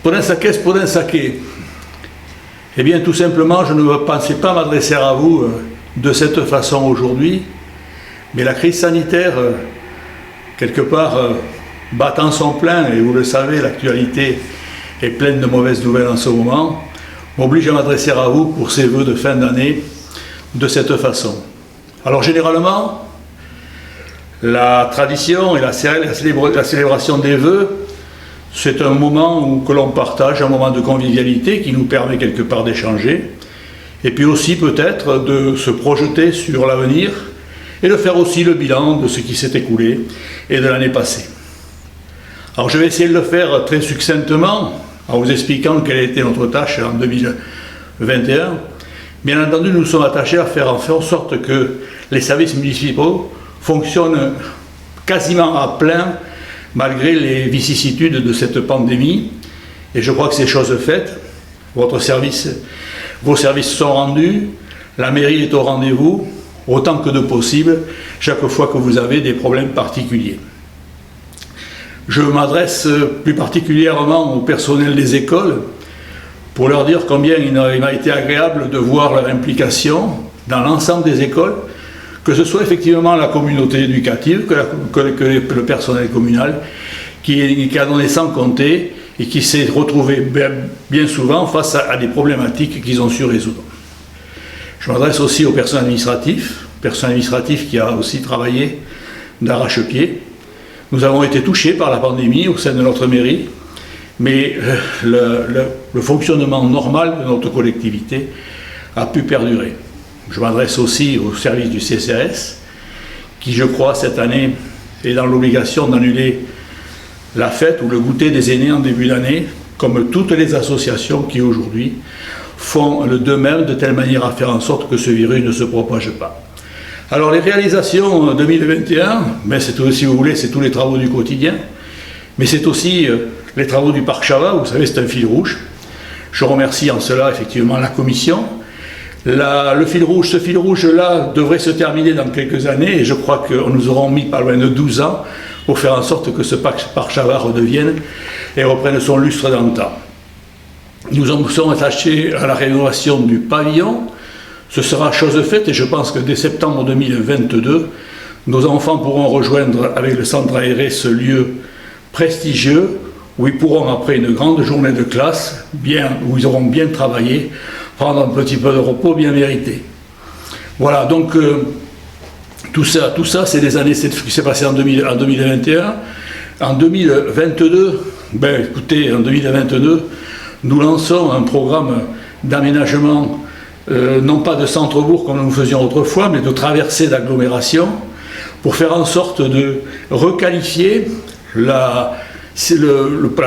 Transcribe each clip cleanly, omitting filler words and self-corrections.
Podensake. Eh bien, tout simplement, je ne pensais pas m'adresser à vous de cette façon aujourd'hui, mais la crise sanitaire, quelque part, battant son plein, et vous le savez, l'actualité est pleine de mauvaises nouvelles en ce moment, m'oblige à m'adresser à vous pour ces vœux de fin d'année de cette façon. Alors, généralement, la tradition et la célébration des vœux, c'est un moment que l'on partage, un moment de convivialité qui nous permet quelque part d'échanger, et puis aussi peut-être de se projeter sur l'avenir et de faire aussi le bilan de ce qui s'est écoulé et de l'année passée. Alors je vais essayer de le faire très succinctement en vous expliquant quelle a été notre tâche en 2021. Bien entendu, nous sommes attachés à faire en sorte que les services municipaux fonctionnent quasiment à plein malgré les vicissitudes de cette pandémie, et je crois que c'est chose faite. Vos services sont rendus, la mairie est au rendez-vous, autant que de possible, chaque fois que vous avez des problèmes particuliers. Je m'adresse plus particulièrement au personnel des écoles pour leur dire combien il m'a été agréable de voir leur implication dans l'ensemble des écoles, que ce soit effectivement la communauté éducative, que le personnel communal, qui a donné sans compter et qui s'est retrouvé bien souvent face à des problématiques qu'ils ont su résoudre. Je m'adresse aussi au personnel administratif qui a aussi travaillé d'arrache-pied. Nous avons été touchés par la pandémie au sein de notre mairie, mais le fonctionnement normal de notre collectivité a pu perdurer. Je m'adresse aussi au service du CCAS, qui, je crois, cette année, est dans l'obligation d'annuler la fête ou le goûter des aînés en début d'année, comme toutes les associations qui, aujourd'hui, font de même, de telle manière à faire en sorte que ce virus ne se propage pas. Alors, les réalisations 2021, ben c'est aussi, si vous voulez, c'est tous les travaux du quotidien, mais c'est aussi les travaux du parc Chavat, vous savez, c'est un fil rouge. Je remercie en cela, effectivement, la commission. Ce fil rouge-là devrait se terminer dans quelques années, et je crois que nous aurons mis pas loin de 12 ans pour faire en sorte que ce parc Chavat redevienne et reprenne son lustre d'antan. Nous sommes attachés à la rénovation du pavillon. Ce sera chose faite, et je pense que dès septembre 2022, nos enfants pourront rejoindre avec le centre aéré ce lieu prestigieux où ils pourront, après une grande journée de classe, où ils auront bien travaillé, prendre un petit peu de repos bien mérité. Voilà, donc tout ça, c'est des années, c'est ce qui s'est passé en 2021. En 2022, écoutez, en 2022, nous lançons un programme d'aménagement, non pas de centre-bourg comme nous faisions autrefois, mais de traversée d'agglomération, pour faire en sorte de requalifier la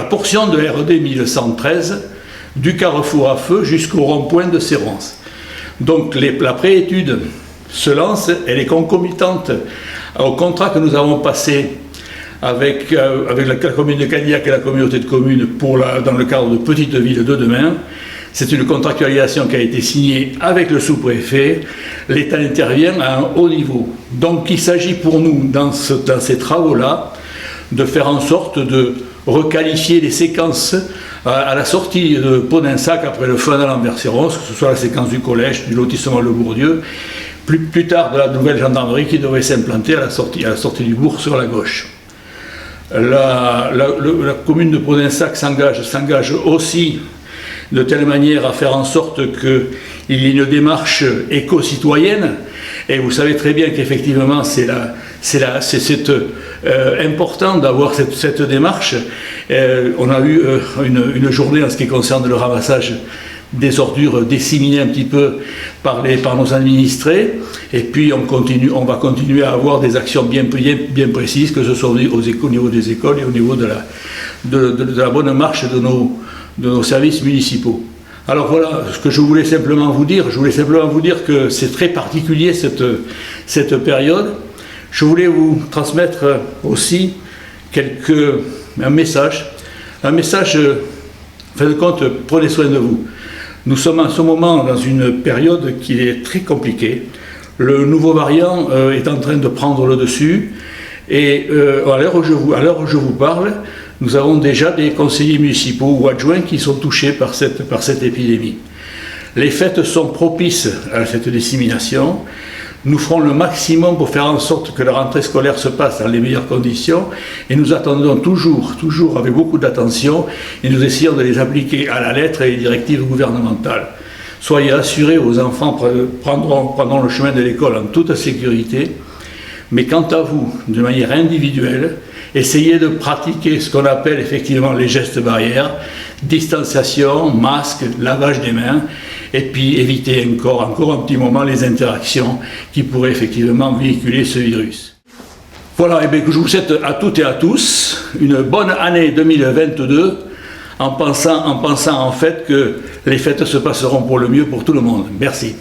portion de RD 1113 du carrefour à feu jusqu'au rond-point de Sérance. Donc la préétude se lance, elle est concomitante au contrat que nous avons passé avec la commune de Cadillac et la communauté de communes dans le cadre de Petite Ville de demain. C'est une contractualisation qui a été signée avec le sous-préfet. L'État intervient à un haut niveau. Donc il s'agit pour nous, dans ces travaux-là, de faire en sorte de requalifier les séquences à la sortie de Podensake après le feu d'Alembert Sérance, que ce soit la séquence du collège, du lotissement Le Bourdieu, plus tard de la nouvelle gendarmerie qui devrait s'implanter à la sortie du bourg sur la gauche. La commune de Podensake s'engage aussi de telle manière à faire en sorte qu'il y ait une démarche éco-citoyenne, et vous savez très bien qu'effectivement c'est important d'avoir cette démarche. On a eu une journée en ce qui concerne le ramassage des ordures disséminées un petit peu par nos administrés, et puis on va continuer à avoir des actions bien précises, que ce soit au niveau des écoles et au niveau de la bonne marche de nos services municipaux. Alors voilà ce que je voulais simplement vous dire. Je voulais simplement vous dire que c'est très particulier cette période. Je voulais vous transmettre aussi un message. En fin de compte, prenez soin de vous. Nous sommes en ce moment dans une période qui est très compliquée. Le nouveau variant est en train de prendre le dessus. Et à l'heure où je vous parle, nous avons déjà des conseillers municipaux ou adjoints qui sont touchés par cette épidémie. Les fêtes sont propices à cette dissémination. Nous ferons le maximum pour faire en sorte que la rentrée scolaire se passe dans les meilleures conditions et nous attendons toujours avec beaucoup d'attention et nous essayons de les appliquer à la lettre les directives gouvernementales. Soyez assurés, vos enfants prendront le chemin de l'école en toute sécurité, mais quant à vous, de manière individuelle, essayez de pratiquer ce qu'on appelle effectivement les gestes barrières, distanciation, masque, lavage des mains, et puis éviter encore un petit moment les interactions qui pourraient effectivement véhiculer ce virus. Voilà, et bien que je vous souhaite à toutes et à tous une bonne année 2022 en pensant en fait que les fêtes se passeront pour le mieux pour tout le monde. Merci.